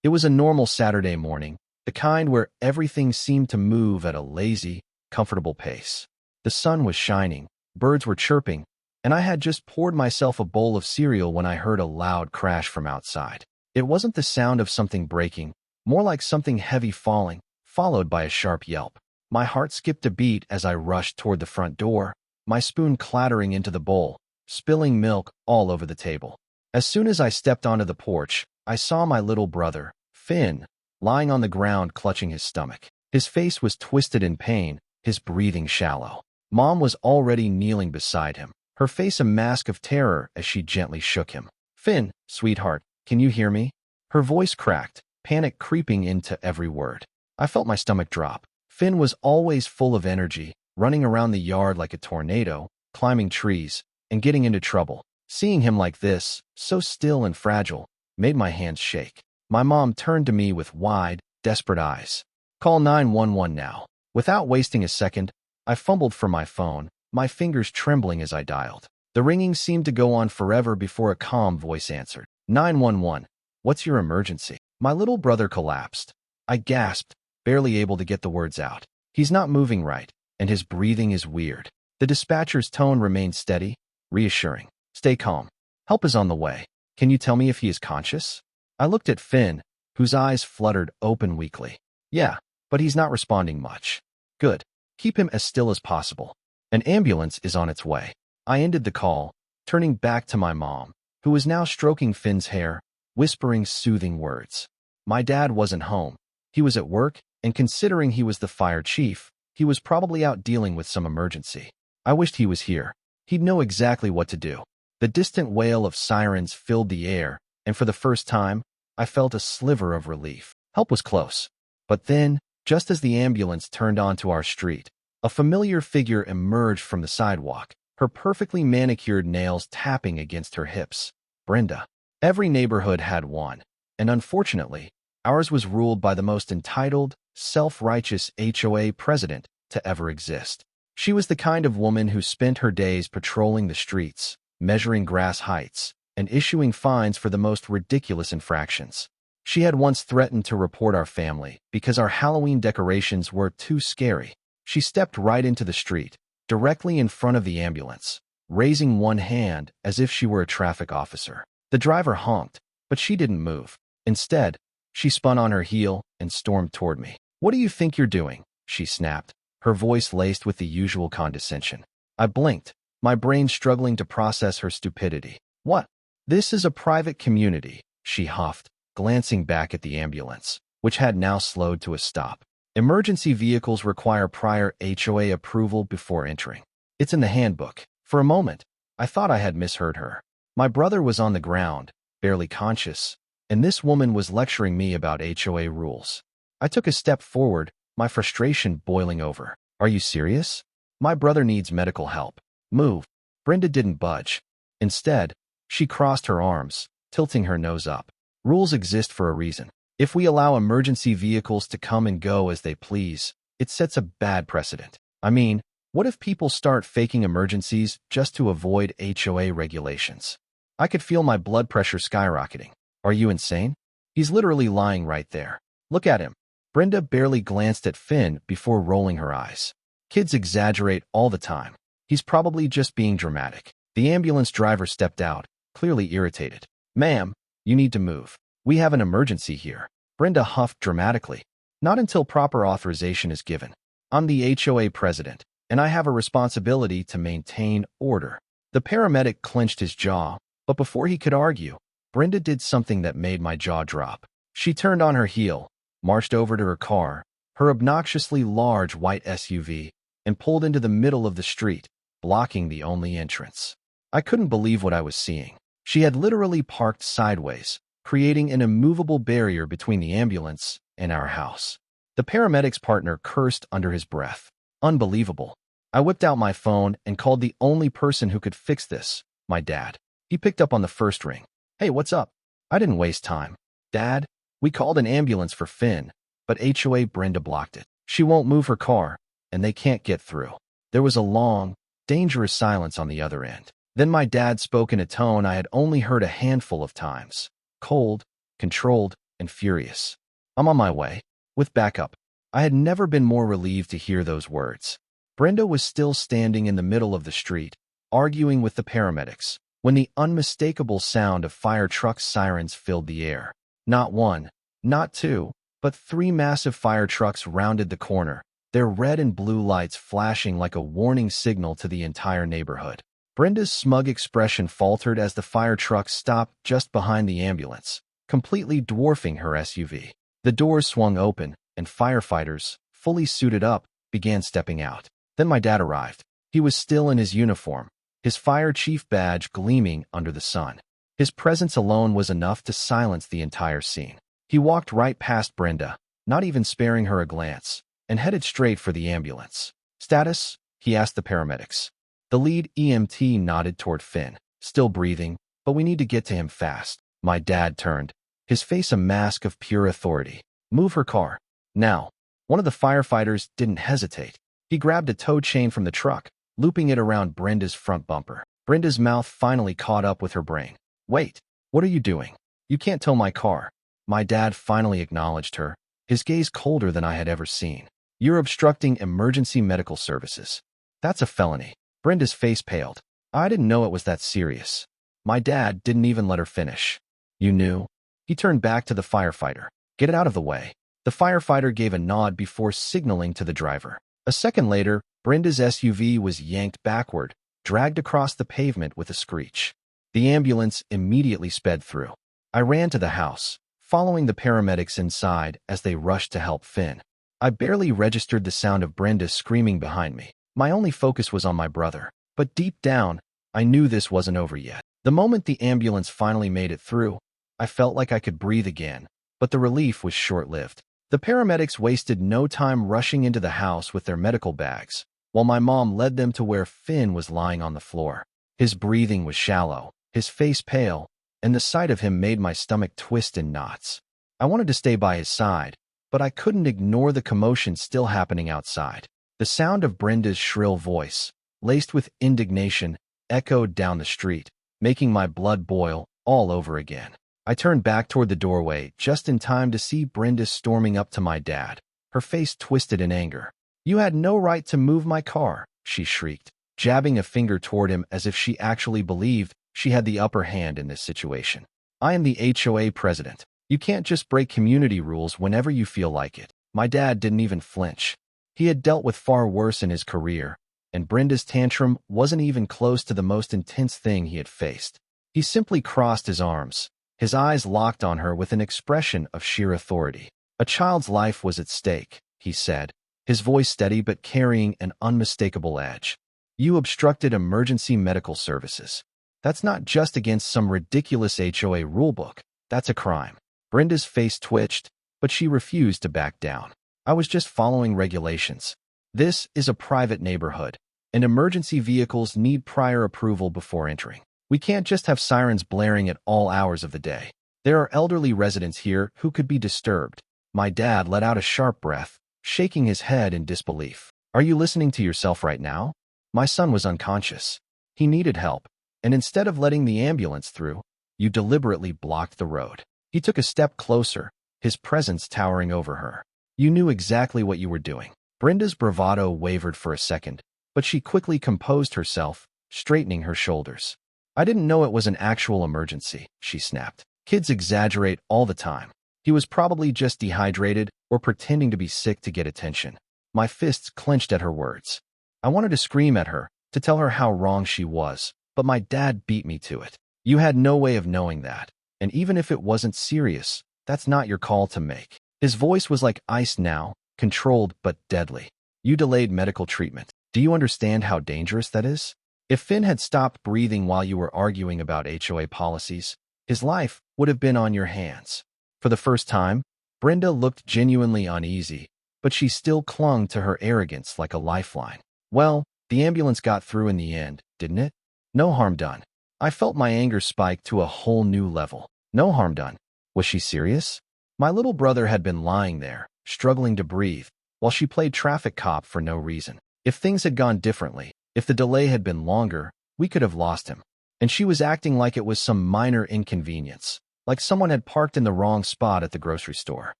It was a normal Saturday morning, the kind where everything seemed to move at a lazy, comfortable pace. The sun was shining, birds were chirping, and I had just poured myself a bowl of cereal when I heard a loud crash from outside. It wasn't the sound of something breaking, more like something heavy falling, followed by a sharp yelp. My heart skipped a beat as I rushed toward the front door, my spoon clattering into the bowl, spilling milk all over the table. As soon as I stepped onto the porch, I saw my little brother, Finn, lying on the ground clutching his stomach. His face was twisted in pain, his breathing shallow. Mom was already kneeling beside him, her face a mask of terror as she gently shook him. "Finn, sweetheart, can you hear me?" Her voice cracked, panic creeping into every word. I felt my stomach drop. Finn was always full of energy, running around the yard like a tornado, climbing trees, and getting into trouble. Seeing him like this, so still and fragile, made my hands shake. My mom turned to me with wide, desperate eyes. "Call 911 now." Without wasting a second, I fumbled for my phone, my fingers trembling as I dialed. The ringing seemed to go on forever before a calm voice answered. 911, what's your emergency?" My little brother collapsed. I gasped, barely able to get the words out. "He's not moving right, and his breathing is weird." The dispatcher's tone remained steady, reassuring. "Stay calm. Help is on the way. Can you tell me if he is conscious?" I looked at Finn, whose eyes fluttered open weakly. "Yeah, but he's not responding much." "Good. Keep him as still as possible. An ambulance is on its way." I ended the call, turning back to my mom, who was now stroking Finn's hair, whispering soothing words. My dad wasn't home. He was at work, and considering he was the fire chief, he was probably out dealing with some emergency. I wished he was here. He'd know exactly what to do. The distant wail of sirens filled the air, and for the first time, I felt a sliver of relief. Help was close. But then, just as the ambulance turned onto our street, a familiar figure emerged from the sidewalk, her perfectly manicured nails tapping against her hips. Brenda. Every neighborhood had one, and unfortunately, ours was ruled by the most entitled, self-righteous HOA president to ever exist. She was the kind of woman who spent her days patrolling the streets, measuring grass heights, and issuing fines for the most ridiculous infractions. She had once threatened to report our family because our Halloween decorations were too scary. She stepped right into the street, directly in front of the ambulance, raising one hand as if she were a traffic officer. The driver honked, but she didn't move. Instead, she spun on her heel and stormed toward me. "What do you think you're doing?" she snapped, her voice laced with the usual condescension. I blinked, my brain struggling to process her stupidity. "What?" "This is a private community," she huffed, glancing back at the ambulance, which had now slowed to a stop. "Emergency vehicles require prior HOA approval before entering. It's in the handbook." For a moment, I thought I had misheard her. My brother was on the ground, barely conscious, and this woman was lecturing me about HOA rules. I took a step forward, my frustration boiling over. "Are you serious? My brother needs medical help. Move." Brenda didn't budge. Instead, she crossed her arms, tilting her nose up. "Rules exist for a reason. If we allow emergency vehicles to come and go as they please, it sets a bad precedent. I mean, what if people start faking emergencies just to avoid HOA regulations?" I could feel my blood pressure skyrocketing. "Are you insane? He's literally lying right there. Look at him." Brenda barely glanced at Finn before rolling her eyes. "Kids exaggerate all the time. He's probably just being dramatic." The ambulance driver stepped out, clearly irritated. "Ma'am, you need to move. We have an emergency here." Brenda huffed dramatically. "Not until proper authorization is given. I'm the HOA president, and I have a responsibility to maintain order." The paramedic clenched his jaw, but before he could argue, Brenda did something that made my jaw drop. She turned on her heel, marched over to her car, her obnoxiously large white SUV, and pulled into the middle of the street, blocking the only entrance. I couldn't believe what I was seeing. She had literally parked sideways, creating an immovable barrier between the ambulance and our house. The paramedic's partner cursed under his breath. Unbelievable. I whipped out my phone and called the only person who could fix this, my dad. He picked up on the first ring. "Hey, what's up?" I didn't waste time. "Dad, we called an ambulance for Finn, but HOA Brenda blocked it. She won't move her car, and they can't get through." There was a long, dangerous silence on the other end. Then my dad spoke in a tone I had only heard a handful of times. Cold, controlled, and furious. I'm on my way. With backup. I had never been more relieved to hear those words. Brenda was still standing in the middle of the street, arguing with the paramedics, when the unmistakable sound of fire truck sirens filled the air. Not one, not two, but three massive fire trucks rounded the corner, their red and blue lights flashing like a warning signal to the entire neighborhood. Brenda's smug expression faltered as the fire truck stopped just behind the ambulance, completely dwarfing her SUV. The doors swung open, and firefighters, fully suited up, began stepping out. Then my dad arrived. He was still in his uniform, his fire chief badge gleaming under the sun. His presence alone was enough to silence the entire scene. He walked right past Brenda, not even sparing her a glance, and headed straight for the ambulance. "Status?" he asked the paramedics. The lead EMT nodded toward Finn. "Still breathing, but we need to get to him fast." My dad turned, his face a mask of pure authority. "Move her car. Now." One of the firefighters didn't hesitate. He grabbed a tow chain from the truck, looping it around Brenda's front bumper. Brenda's mouth finally caught up with her brain. "Wait, what are you doing? You can't tow my car." My dad finally acknowledged her, his gaze colder than I had ever seen. "You're obstructing emergency medical services. That's a felony." Brenda's face paled. "I didn't know it was that serious." My dad didn't even let her finish. "You knew?" He turned back to the firefighter. "Get it out of the way." The firefighter gave a nod before signaling to the driver. A second later, Brenda's SUV was yanked backward, dragged across the pavement with a screech. The ambulance immediately sped through. I ran to the house, following the paramedics inside as they rushed to help Finn. I barely registered the sound of Brenda screaming behind me. My only focus was on my brother. But deep down, I knew this wasn't over yet. The moment the ambulance finally made it through, I felt like I could breathe again, but the relief was short-lived. The paramedics wasted no time rushing into the house with their medical bags, while my mom led them to where Finn was lying on the floor. His breathing was shallow, his face pale, and the sight of him made my stomach twist in knots. I wanted to stay by his side, but I couldn't ignore the commotion still happening outside. The sound of Brenda's shrill voice, laced with indignation, echoed down the street, making my blood boil all over again. I turned back toward the doorway just in time to see Brenda storming up to my dad, her face twisted in anger. "You had no right to move my car," she shrieked, jabbing a finger toward him as if she actually believed she had the upper hand in this situation. "I am the HOA president. You can't just break community rules whenever you feel like it." My dad didn't even flinch. He had dealt with far worse in his career, and Brenda's tantrum wasn't even close to the most intense thing he had faced. He simply crossed his arms, his eyes locked on her with an expression of sheer authority. "A child's life was at stake," he said, his voice steady but carrying an unmistakable edge. "You obstructed emergency medical services. That's not just against some ridiculous HOA rulebook. That's a crime." Brenda's face twitched, but she refused to back down. "I was just following regulations. This is a private neighborhood, and emergency vehicles need prior approval before entering. We can't just have sirens blaring at all hours of the day. There are elderly residents here who could be disturbed." My dad let out a sharp breath, shaking his head in disbelief. "Are you listening to yourself right now?" My son was unconscious. He needed help, and instead of letting the ambulance through, you deliberately blocked the road. He took a step closer, his presence towering over her. "You knew exactly what you were doing." Brenda's bravado wavered for a second, but she quickly composed herself, straightening her shoulders. "I didn't know it was an actual emergency," she snapped. "Kids exaggerate all the time. He was probably just dehydrated or pretending to be sick to get attention." My fists clenched at her words. I wanted to scream at her, to tell her how wrong she was, but my dad beat me to it. "You had no way of knowing that, and even if it wasn't serious, that's not your call to make." His voice was like ice now, controlled but deadly. "You delayed medical treatment. Do you understand how dangerous that is? If Finn had stopped breathing while you were arguing about HOA policies, his life would have been on your hands." For the first time, Brenda looked genuinely uneasy, but she still clung to her arrogance like a lifeline. "Well, the ambulance got through in the end, didn't it? No harm done." I felt my anger spike to a whole new level. No harm done. Was she serious? My little brother had been lying there, struggling to breathe, while she played traffic cop for no reason. If things had gone differently, if the delay had been longer, we could have lost him. And she was acting like it was some minor inconvenience. like someone had parked in the wrong spot at the grocery store.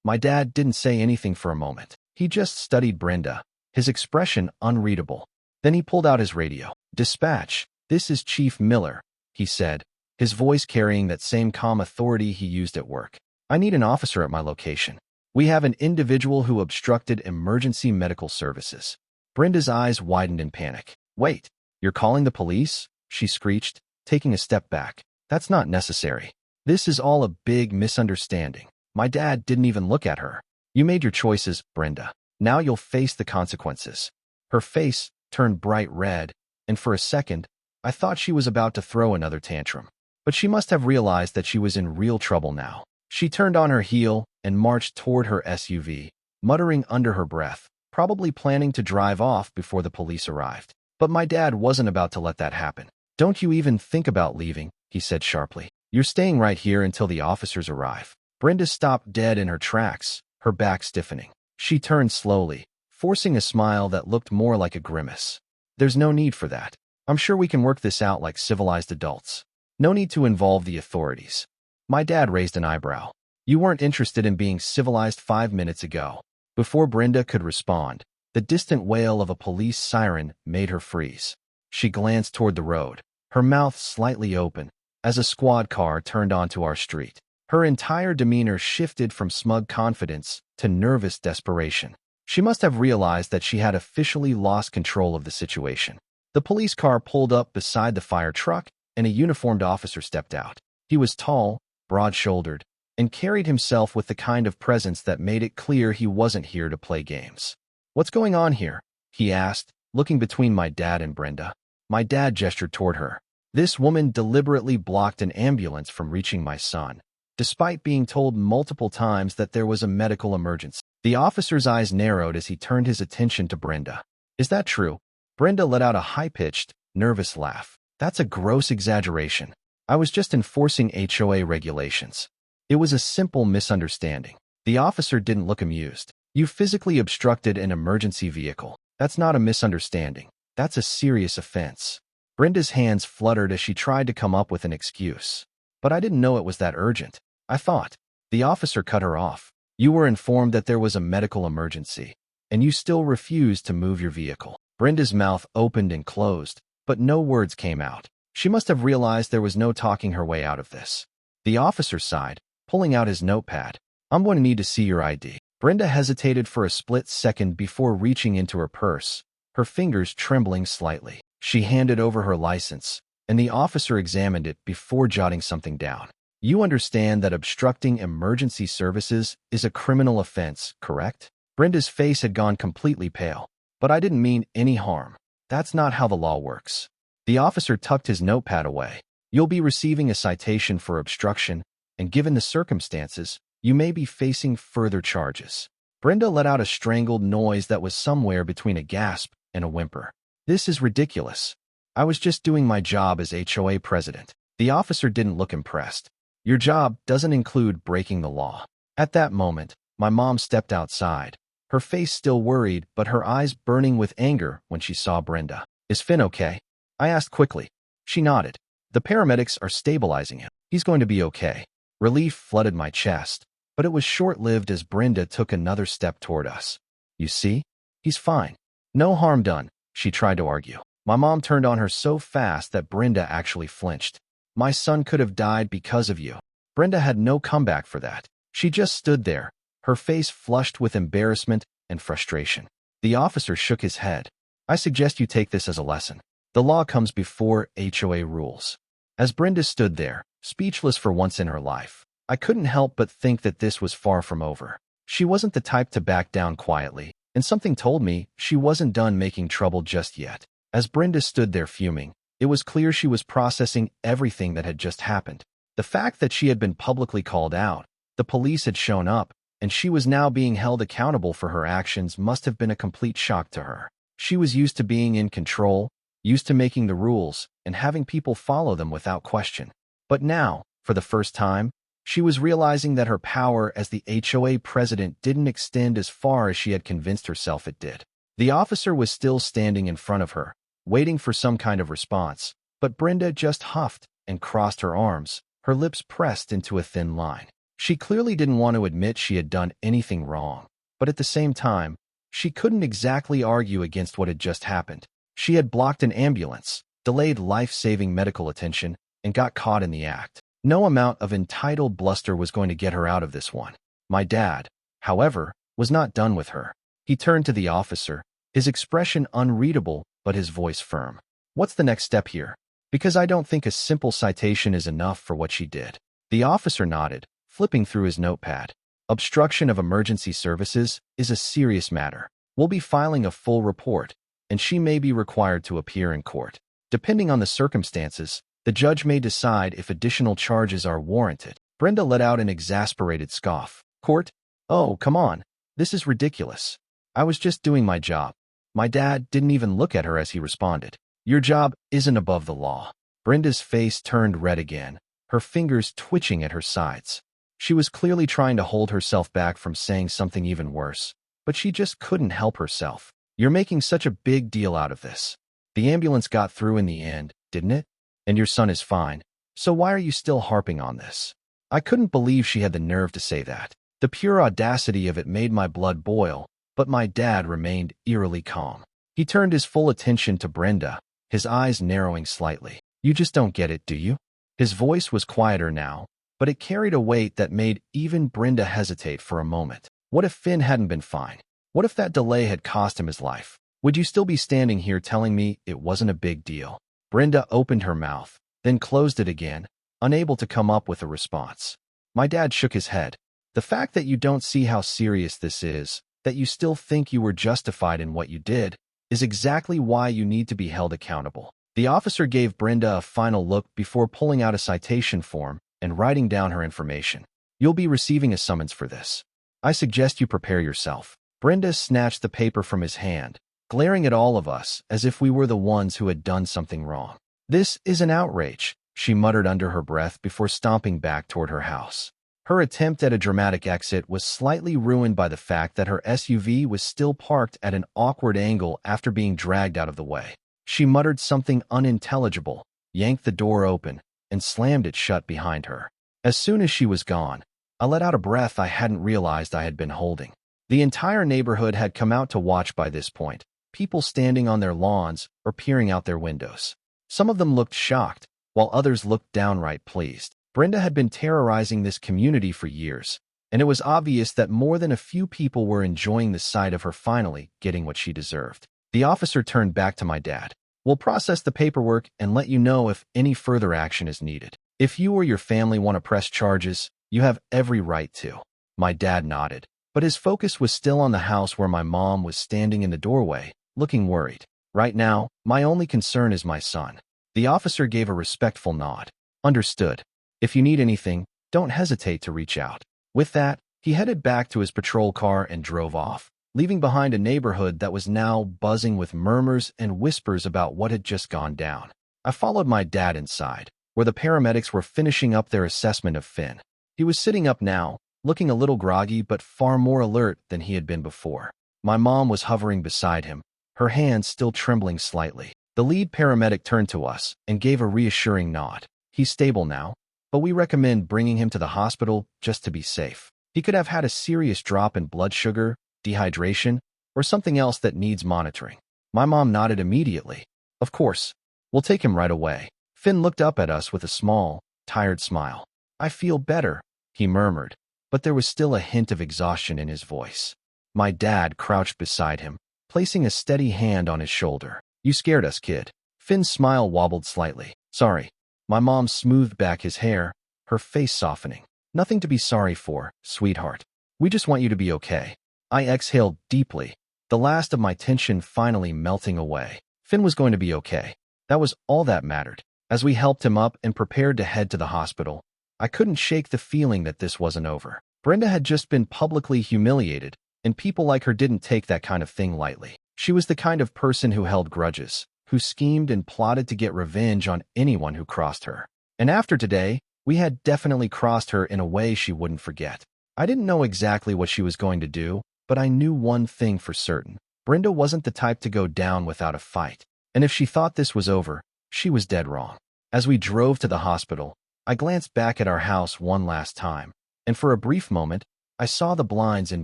My dad didn't say anything for a moment. He just studied Brenda, his expression unreadable. Then he pulled out his radio. "Dispatch, this is Chief Miller," he said, his voice carrying that same calm authority he used at work. "I need an officer at my location. We have an individual who obstructed emergency medical services." Brenda's eyes widened in panic. "Wait, you're calling the police?" she screeched, taking a step back. "That's not necessary. This is all a big misunderstanding. My dad didn't even look at her. You made your choices, Brenda. Now you'll face the consequences." Her face turned bright red, and for a second, I thought she was about to throw another tantrum. But she must have realized that she was in real trouble now. She turned on her heel and marched toward her SUV, muttering under her breath, probably planning to drive off before the police arrived. But my dad wasn't about to let that happen. "Don't you even think about leaving," he said sharply. "You're staying right here until the officers arrive." Brenda stopped dead in her tracks, her back stiffening. She turned slowly, forcing a smile that looked more like a grimace. "There's no need for that. I'm sure we can work this out like civilized adults. No need to involve the authorities." My dad raised an eyebrow. "You weren't interested in being civilized 5 minutes ago." Before Brenda could respond, the distant wail of a police siren made her freeze. She glanced toward the road, her mouth slightly open, as a squad car turned onto our street. Her entire demeanor shifted from smug confidence to nervous desperation. She must have realized that she had officially lost control of the situation. The police car pulled up beside the fire truck, and a uniformed officer stepped out. He was tall, broad-shouldered, and carried himself with the kind of presence that made it clear he wasn't here to play games. "What's going on here?" he asked, looking between my dad and Brenda. My dad gestured toward her. "This woman deliberately blocked an ambulance from reaching my son, despite being told multiple times that there was a medical emergency." The officer's eyes narrowed as he turned his attention to Brenda. "Is that true?" Brenda let out a high-pitched, nervous laugh. "That's a gross exaggeration. I was just enforcing HOA regulations. It was a simple misunderstanding." The officer didn't look amused. "You physically obstructed an emergency vehicle. That's not a misunderstanding. That's a serious offense." Brenda's hands fluttered as she tried to come up with an excuse. "But I didn't know it was that urgent. I thought." The officer cut her off. "You were informed that there was a medical emergency, and you still refused to move your vehicle." Brenda's mouth opened and closed, but no words came out. She must have realized there was no talking her way out of this. The officer sighed, pulling out his notepad. "I'm going to need to see your ID." Brenda hesitated for a split second before reaching into her purse, her fingers trembling slightly. She handed over her license, and the officer examined it before jotting something down. "You understand that obstructing emergency services is a criminal offense, correct?" Brenda's face had gone completely pale. "But I didn't mean any harm. That's not how the law works." The officer tucked his notepad away. "You'll be receiving a citation for obstruction, and given the circumstances, you may be facing further charges." Brenda let out a strangled noise that was somewhere between a gasp and a whimper. "This is ridiculous. I was just doing my job as HOA president." The officer didn't look impressed. "Your job doesn't include breaking the law." At that moment, my mom stepped outside, her face still worried but her eyes burning with anger when she saw Brenda. "Is Finn okay?" I asked quickly. She nodded. "The paramedics are stabilizing him. He's going to be okay." Relief flooded my chest, but it was short-lived as Brenda took another step toward us. "You see? He's fine. No harm done," she tried to argue. My mom turned on her so fast that Brenda actually flinched. "My son could have died because of you." Brenda had no comeback for that. She just stood there, her face flushed with embarrassment and frustration. The officer shook his head. "I suggest you take this as a lesson. The law comes before HOA rules." As Brenda stood there, speechless for once in her life, I couldn't help but think that this was far from over. She wasn't the type to back down quietly, and something told me she wasn't done making trouble just yet. As Brenda stood there fuming, it was clear she was processing everything that had just happened. The fact that she had been publicly called out, the police had shown up, and she was now being held accountable for her actions must have been a complete shock to her. She was used to being in control, used to making the rules, and having people follow them without question. But now, for the first time, she was realizing that her power as the HOA president didn't extend as far as she had convinced herself it did. The officer was still standing in front of her, waiting for some kind of response, but Brenda just huffed and crossed her arms, her lips pressed into a thin line. She clearly didn't want to admit she had done anything wrong, but at the same time, she couldn't exactly argue against what had just happened. She had blocked an ambulance, delayed life-saving medical attention, and got caught in the act. No amount of entitled bluster was going to get her out of this one. My dad, however, was not done with her. He turned to the officer, his expression unreadable but his voice firm. "What's the next step here? Because I don't think a simple citation is enough for what she did." The officer nodded, flipping through his notepad. "Obstruction of emergency services is a serious matter. We'll be filing a full report, and she may be required to appear in court. Depending on the circumstances, the judge may decide if additional charges are warranted." Brenda let out an exasperated scoff. "Court? Oh, come on. This is ridiculous. I was just doing my job." My dad didn't even look at her as he responded. "Your job isn't above the law." Brenda's face turned red again, her fingers twitching at her sides. She was clearly trying to hold herself back from saying something even worse, but she just couldn't help herself. "You're making such a big deal out of this. The ambulance got through in the end, didn't it? And your son is fine. So why are you still harping on this?" I couldn't believe she had the nerve to say that. The pure audacity of it made my blood boil, but my dad remained eerily calm. He turned his full attention to Brenda, his eyes narrowing slightly. "You just don't get it, do you?" His voice was quieter now, but it carried a weight that made even Brenda hesitate for a moment. What if Finn hadn't been fine? What if that delay had cost him his life? Would you still be standing here telling me it wasn't a big deal? Brenda opened her mouth, then closed it again, unable to come up with a response. My dad shook his head. "The fact that you don't see how serious this is, that you still think you were justified in what you did, is exactly why you need to be held accountable." The officer gave Brenda a final look before pulling out a citation form and writing down her information. "You'll be receiving a summons for this. I suggest you prepare yourself." Brenda snatched the paper from his hand, glaring at all of us as if we were the ones who had done something wrong. "This is an outrage," she muttered under her breath before stomping back toward her house. Her attempt at a dramatic exit was slightly ruined by the fact that her SUV was still parked at an awkward angle after being dragged out of the way. She muttered something unintelligible, yanked the door open, and slammed it shut behind her. As soon as she was gone, I let out a breath I hadn't realized I had been holding. The entire neighborhood had come out to watch by this point, people standing on their lawns or peering out their windows. Some of them looked shocked, while others looked downright pleased. Brenda had been terrorizing this community for years, and it was obvious that more than a few people were enjoying the sight of her finally getting what she deserved. The officer turned back to my dad. "We'll process the paperwork and let you know if any further action is needed. If you or your family want to press charges, you have every right to." My dad nodded, but his focus was still on the house where my mom was standing in the doorway, looking worried. "Right now, my only concern is my son." The officer gave a respectful nod. "Understood. If you need anything, don't hesitate to reach out." With that, he headed back to his patrol car and drove off, leaving behind a neighborhood that was now buzzing with murmurs and whispers about what had just gone down. I followed my dad inside, where the paramedics were finishing up their assessment of Finn. He was sitting up now, looking a little groggy but far more alert than he had been before. My mom was hovering beside him, her hands still trembling slightly. The lead paramedic turned to us and gave a reassuring nod. "He's stable now, but we recommend bringing him to the hospital just to be safe. He could have had a serious drop in blood sugar, dehydration, or something else that needs monitoring." My mom nodded immediately. "Of course, we'll take him right away." Finn looked up at us with a small, tired smile. "I feel better," he murmured, but there was still a hint of exhaustion in his voice. My dad crouched beside him, placing a steady hand on his shoulder. "You scared us, kid." Finn's smile wobbled slightly. "Sorry." My mom smoothed back his hair, her face softening. "Nothing to be sorry for, sweetheart. We just want you to be okay." I exhaled deeply, the last of my tension finally melting away. Finn was going to be okay. That was all that mattered. As we helped him up and prepared to head to the hospital, I couldn't shake the feeling that this wasn't over. Brenda had just been publicly humiliated, and people like her didn't take that kind of thing lightly. She was the kind of person who held grudges, who schemed and plotted to get revenge on anyone who crossed her. And after today, we had definitely crossed her in a way she wouldn't forget. I didn't know exactly what she was going to do, but I knew one thing for certain. Brenda wasn't the type to go down without a fight. And if she thought this was over, she was dead wrong. As we drove to the hospital, I glanced back at our house one last time, and for a brief moment, I saw the blinds in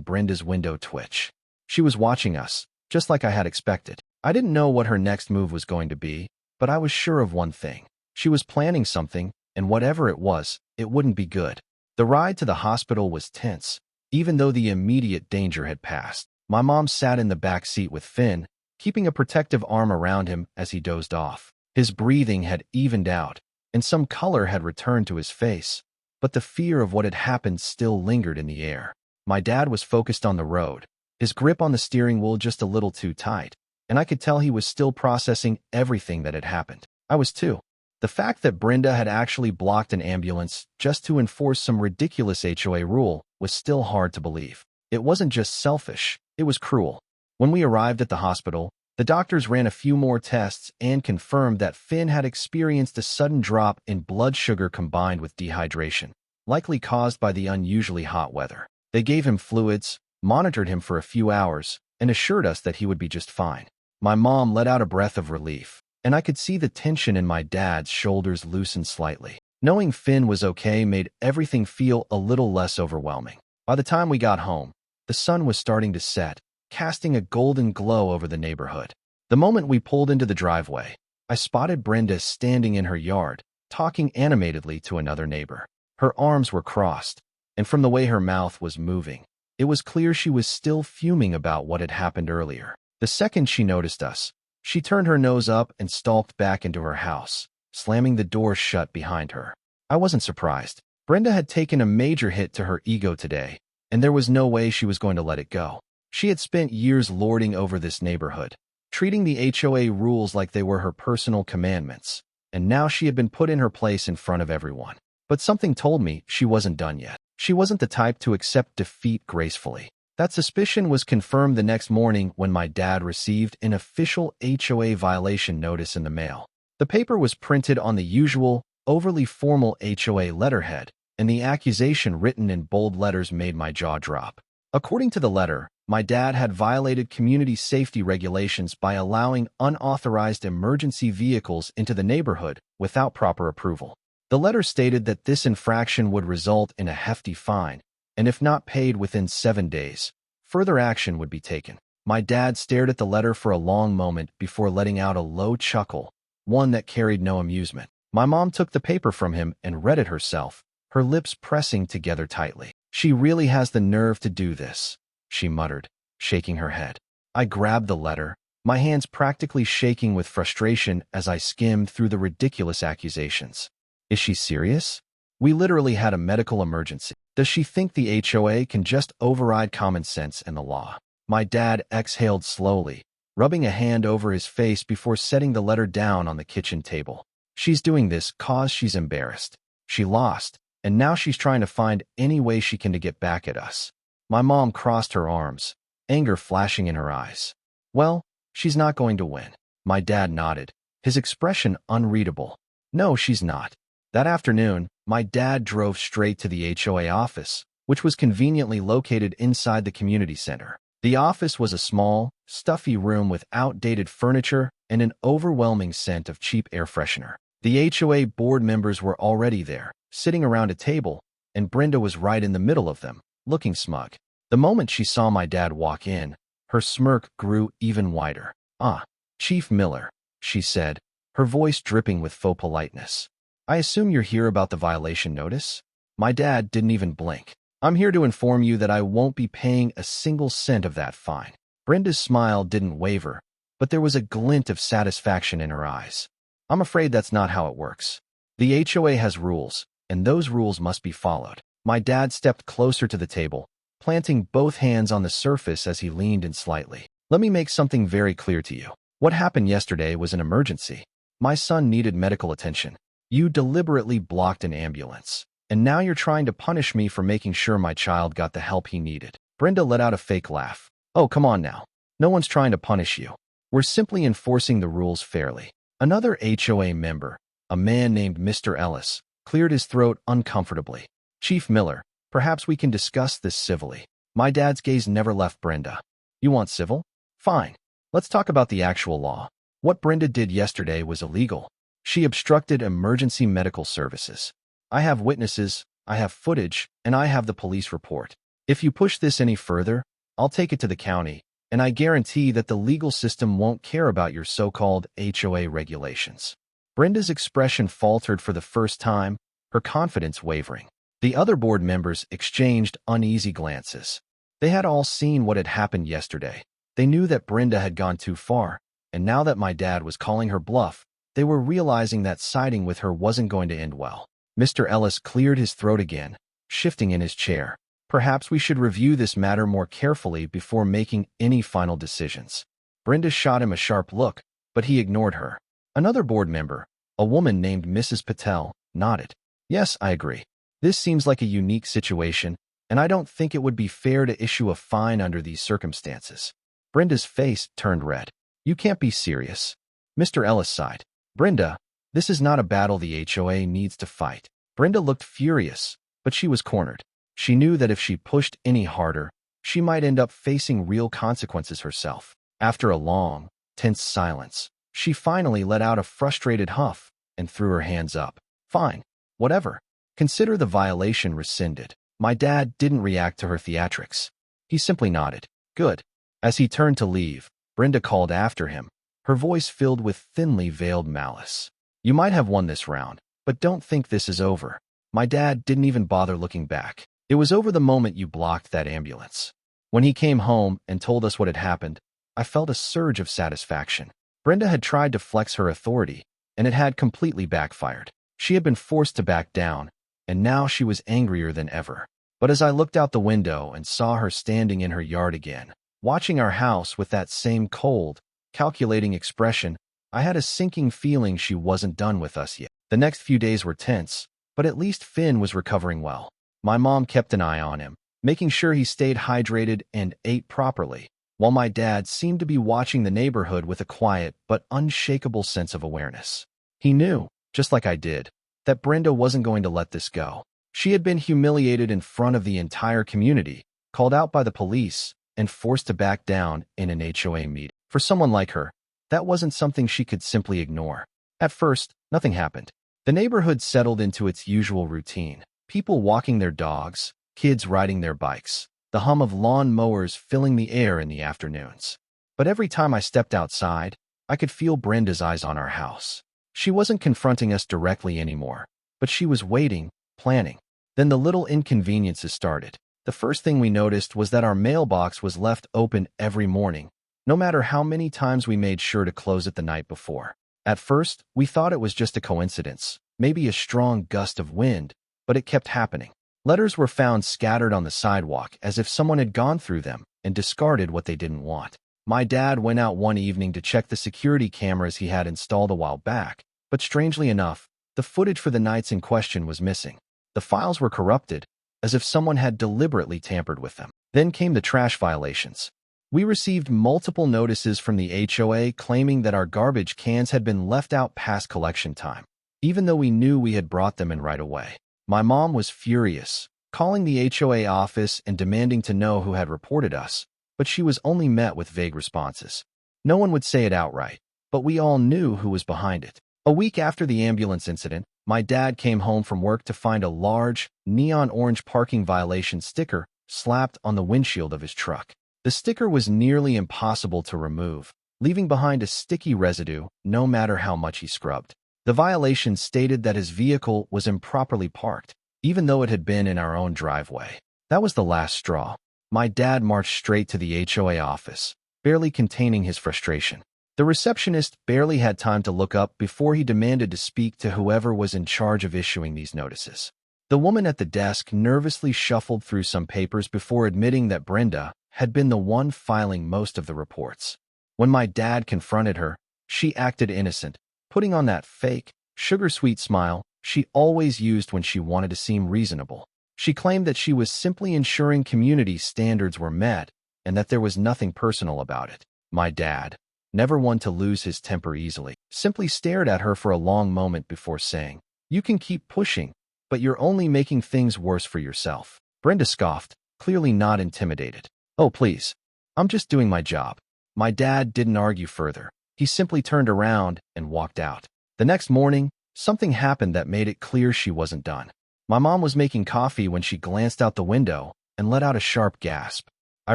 Brenda's window twitch. She was watching us, just like I had expected. I didn't know what her next move was going to be, but I was sure of one thing. She was planning something, and whatever it was, it wouldn't be good. The ride to the hospital was tense, even though the immediate danger had passed. My mom sat in the back seat with Finn, keeping a protective arm around him as he dozed off. His breathing had evened out, and some color had returned to his face, but the fear of what had happened still lingered in the air. My dad was focused on the road, his grip on the steering wheel just a little too tight, and I could tell he was still processing everything that had happened. I was too. The fact that Brenda had actually blocked an ambulance just to enforce some ridiculous HOA rule was still hard to believe. It wasn't just selfish, it was cruel. When we arrived at the hospital, the doctors ran a few more tests and confirmed that Finn had experienced a sudden drop in blood sugar combined with dehydration, likely caused by the unusually hot weather. They gave him fluids, monitored him for a few hours, and assured us that he would be just fine. My mom let out a breath of relief, and I could see the tension in my dad's shoulders loosen slightly. Knowing Finn was okay made everything feel a little less overwhelming. By the time we got home, the sun was starting to set, casting a golden glow over the neighborhood. The moment we pulled into the driveway, I spotted Brenda standing in her yard, talking animatedly to another neighbor. Her arms were crossed, and from the way her mouth was moving, it was clear she was still fuming about what had happened earlier. The second she noticed us, she turned her nose up and stalked back into her house, slamming the door shut behind her. I wasn't surprised. Brenda had taken a major hit to her ego today, and there was no way she was going to let it go. She had spent years lording over this neighborhood, treating the HOA rules like they were her personal commandments, and now she had been put in her place in front of everyone. But something told me she wasn't done yet. She wasn't the type to accept defeat gracefully. That suspicion was confirmed the next morning when my dad received an official HOA violation notice in the mail. The paper was printed on the usual, overly formal HOA letterhead, and the accusation written in bold letters made my jaw drop. According to the letter, my dad had violated community safety regulations by allowing unauthorized emergency vehicles into the neighborhood without proper approval. The letter stated that this infraction would result in a hefty fine, and if not paid within 7 days, further action would be taken. My dad stared at the letter for a long moment before letting out a low chuckle, one that carried no amusement. My mom took the paper from him and read it herself, her lips pressing together tightly. "She really has the nerve to do this," she muttered, shaking her head. I grabbed the letter, my hands practically shaking with frustration as I skimmed through the ridiculous accusations. Is she serious? We literally had a medical emergency. Does she think the HOA can just override common sense and the law? My dad exhaled slowly, rubbing a hand over his face before setting the letter down on the kitchen table. She's doing this 'cause she's embarrassed. She lost, and now she's trying to find any way she can to get back at us. My mom crossed her arms, anger flashing in her eyes. Well, she's not going to win. My dad nodded, his expression unreadable. No, she's not. That afternoon, my dad drove straight to the HOA office, which was conveniently located inside the community center. The office was a small, stuffy room with outdated furniture and an overwhelming scent of cheap air freshener. The HOA board members were already there, sitting around a table, and Brenda was right in the middle of them, looking smug. The moment she saw my dad walk in, her smirk grew even wider. "Ah, Chief Miller," she said, her voice dripping with faux politeness. "I assume you're here about the violation notice?" My dad didn't even blink. "I'm here to inform you that I won't be paying a single cent of that fine." Brenda's smile didn't waver, but there was a glint of satisfaction in her eyes. "I'm afraid that's not how it works. The HOA has rules, and those rules must be followed." My dad stepped closer to the table, planting both hands on the surface as he leaned in slightly. "Let me make something very clear to you. What happened yesterday was an emergency. My son needed medical attention. You deliberately blocked an ambulance, and now you're trying to punish me for making sure my child got the help he needed." Brenda let out a fake laugh. "Oh, come on now. No one's trying to punish you. We're simply enforcing the rules fairly." Another HOA member, a man named Mr. Ellis, cleared his throat uncomfortably. "Chief Miller, perhaps we can discuss this civilly." My dad's gaze never left Brenda. "You want civil? Fine. Let's talk about the actual law. What Brenda did yesterday was illegal. She obstructed emergency medical services. I have witnesses, I have footage, and I have the police report. If you push this any further, I'll take it to the county, and I guarantee that the legal system won't care about your so-called HOA regulations." Brenda's expression faltered for the first time, her confidence wavering. The other board members exchanged uneasy glances. They had all seen what had happened yesterday. They knew that Brenda had gone too far, and now that my dad was calling her bluff, they were realizing that siding with her wasn't going to end well. Mr. Ellis cleared his throat again, shifting in his chair. "Perhaps we should review this matter more carefully before making any final decisions." Brenda shot him a sharp look, but he ignored her. Another board member, a woman named Mrs. Patel, nodded. "Yes, I agree. This seems like a unique situation, and I don't think it would be fair to issue a fine under these circumstances." Brenda's face turned red. "You can't be serious." Mr. Ellis sighed. "Brenda, this is not a battle the HOA needs to fight." Brenda looked furious, but she was cornered. She knew that if she pushed any harder, she might end up facing real consequences herself. After a long, tense silence, she finally let out a frustrated huff and threw her hands up. "Fine. Whatever. Consider the violation rescinded." My dad didn't react to her theatrics. He simply nodded. "Good." As he turned to leave, Brenda called after him, her voice filled with thinly veiled malice. "You might have won this round, but don't think this is over." My dad didn't even bother looking back. "It was over the moment you blocked that ambulance." When he came home and told us what had happened, I felt a surge of satisfaction. Brenda had tried to flex her authority, and it had completely backfired. She had been forced to back down, and now she was angrier than ever. But as I looked out the window and saw her standing in her yard again, watching our house with that same cold, calculating expression, I had a sinking feeling she wasn't done with us yet. The next few days were tense, but at least Finn was recovering well. My mom kept an eye on him, making sure he stayed hydrated and ate properly, while my dad seemed to be watching the neighborhood with a quiet but unshakable sense of awareness. He knew, just like I did, that Brenda wasn't going to let this go. She had been humiliated in front of the entire community, called out by the police, and forced to back down in an HOA meeting. For someone like her, that wasn't something she could simply ignore. At first, nothing happened. The neighborhood settled into its usual routine. People walking their dogs, kids riding their bikes, the hum of lawn mowers filling the air in the afternoons. But every time I stepped outside, I could feel Brenda's eyes on our house. She wasn't confronting us directly anymore, but she was waiting, planning. Then the little inconveniences started. The first thing we noticed was that our mailbox was left open every morning, no matter how many times we made sure to close it the night before. At first, we thought it was just a coincidence, maybe a strong gust of wind, but it kept happening. Letters were found scattered on the sidewalk as if someone had gone through them and discarded what they didn't want. My dad went out one evening to check the security cameras he had installed a while back, but strangely enough, the footage for the nights in question was missing. The files were corrupted, as if someone had deliberately tampered with them. Then came the trash violations. We received multiple notices from the HOA claiming that our garbage cans had been left out past collection time, even though we knew we had brought them in right away. My mom was furious, calling the HOA office and demanding to know who had reported us, but she was only met with vague responses. No one would say it outright, but we all knew who was behind it. A week after the ambulance incident, my dad came home from work to find a large, neon orange parking violation sticker slapped on the windshield of his truck. The sticker was nearly impossible to remove, leaving behind a sticky residue no matter how much he scrubbed. The violation stated that his vehicle was improperly parked, even though it had been in our own driveway. That was the last straw. My dad marched straight to the HOA office, barely containing his frustration. The receptionist barely had time to look up before he demanded to speak to whoever was in charge of issuing these notices. The woman at the desk nervously shuffled through some papers before admitting that Brenda had been the one filing most of the reports. When my dad confronted her, she acted innocent, putting on that fake, sugar-sweet smile she always used when she wanted to seem reasonable. She claimed that she was simply ensuring community standards were met and that there was nothing personal about it. My dad, never one to lose his temper easily, simply stared at her for a long moment before saying, "You can keep pushing, but you're only making things worse for yourself." Brenda scoffed, clearly not intimidated. "Oh, please. I'm just doing my job." My dad didn't argue further. He simply turned around and walked out. The next morning, something happened that made it clear she wasn't done. My mom was making coffee when she glanced out the window and let out a sharp gasp. I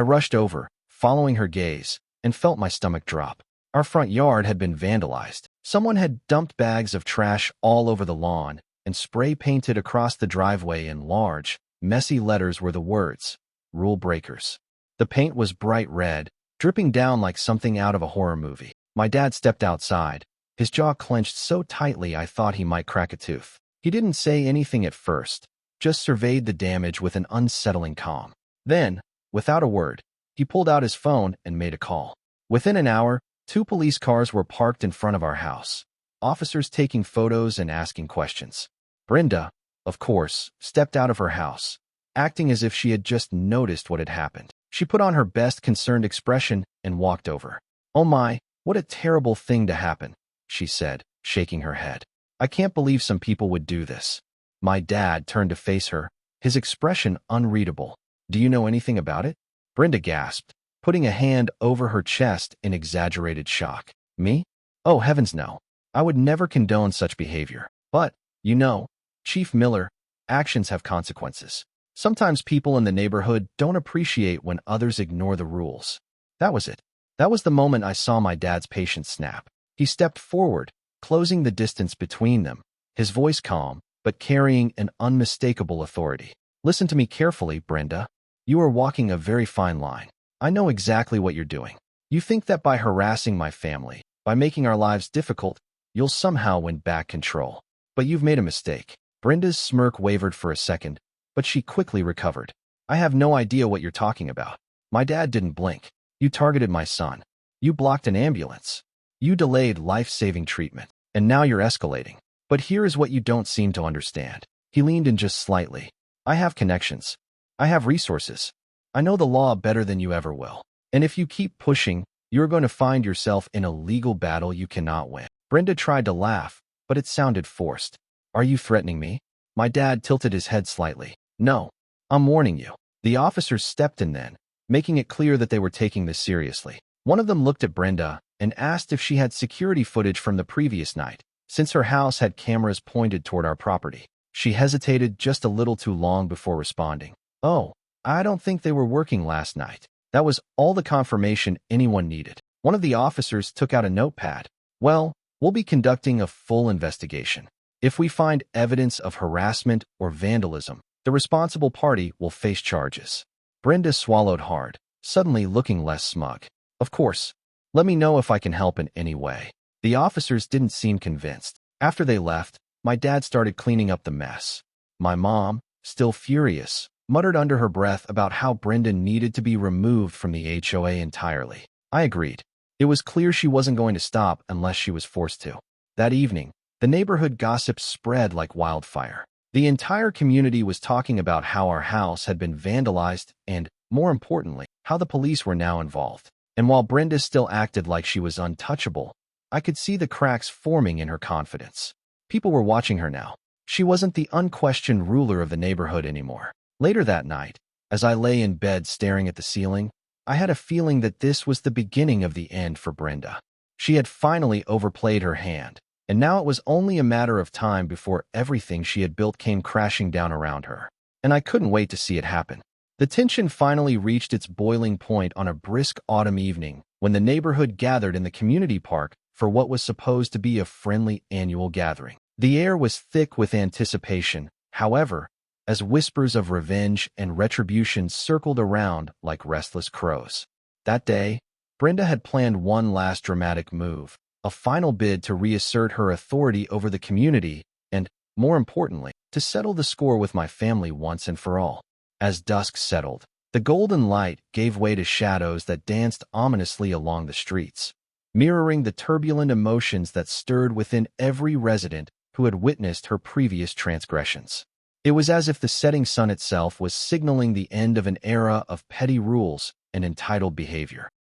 rushed over, following her gaze, and felt my stomach drop. Our front yard had been vandalized. Someone had dumped bags of trash all over the lawn, and spray painted across the driveway in large, messy letters were the words, "Rule Breakers." The paint was bright red, dripping down like something out of a horror movie. My dad stepped outside, his jaw clenched so tightly I thought he might crack a tooth. He didn't say anything at first, just surveyed the damage with an unsettling calm. Then, without a word, he pulled out his phone and made a call. Within an hour, 2 police cars were parked in front of our house, officers taking photos and asking questions. Brenda, of course, stepped out of her house, acting as if she had just noticed what had happened. She put on her best concerned expression and walked over. "Oh my, what a terrible thing to happen," she said, shaking her head. "I can't believe some people would do this." My dad turned to face her, his expression unreadable. "Do you know anything about it?" Brenda gasped, putting a hand over her chest in exaggerated shock. "Me? Oh, heavens no. I would never condone such behavior. But, you know, Chief Miller, actions have consequences. Sometimes people in the neighborhood don't appreciate when others ignore the rules." That was it. That was the moment I saw my dad's patience snap. He stepped forward, closing the distance between them, his voice calm, but carrying an unmistakable authority. "Listen to me carefully, Brenda. You are walking a very fine line. I know exactly what you're doing. You think that by harassing my family, by making our lives difficult, you'll somehow win back control. But you've made a mistake." Brenda's smirk wavered for a second, but she quickly recovered. "I have no idea what you're talking about." My dad didn't blink. "You targeted my son. You blocked an ambulance. You delayed life-saving treatment. And now you're escalating. But here is what you don't seem to understand." He leaned in just slightly. "I have connections. I have resources. I know the law better than you ever will. And if you keep pushing, you're going to find yourself in a legal battle you cannot win." Brenda tried to laugh, but it sounded forced. "Are you threatening me?" My dad tilted his head slightly. "No, I'm warning you." The officers stepped in then, making it clear that they were taking this seriously. One of them looked at Brenda and asked if she had security footage from the previous night, since her house had cameras pointed toward our property. She hesitated just a little too long before responding. "Oh, I don't think they were working last night." That was all the confirmation anyone needed. One of the officers took out a notepad. "Well, we'll be conducting a full investigation. If we find evidence of harassment or vandalism, the responsible party will face charges." Brenda swallowed hard, suddenly looking less smug. "Of course. Let me know if I can help in any way." The officers didn't seem convinced. After they left, my dad started cleaning up the mess. My mom, still furious, muttered under her breath about how Brenda needed to be removed from the HOA entirely. I agreed. It was clear she wasn't going to stop unless she was forced to. That evening, the neighborhood gossip spread like wildfire. The entire community was talking about how our house had been vandalized and, more importantly, how the police were now involved. And while Brenda still acted like she was untouchable, I could see the cracks forming in her confidence. People were watching her now. She wasn't the unquestioned ruler of the neighborhood anymore. Later that night, as I lay in bed staring at the ceiling, I had a feeling that this was the beginning of the end for Brenda. She had finally overplayed her hand, and now it was only a matter of time before everything she had built came crashing down around her. And I couldn't wait to see it happen. The tension finally reached its boiling point on a brisk autumn evening when the neighborhood gathered in the community park for what was supposed to be a friendly annual gathering. The air was thick with anticipation, however, as whispers of revenge and retribution circled around like restless crows. That day, Brenda had planned one last dramatic move, a final bid to reassert her authority over the community and, more importantly, to settle the score with my family once and for all. As dusk settled, the golden light gave way to shadows that danced ominously along the streets, mirroring the turbulent emotions that stirred within every resident who had witnessed her previous transgressions. It was as if the setting sun itself was signaling the end of an era of petty rules and entitled behavior.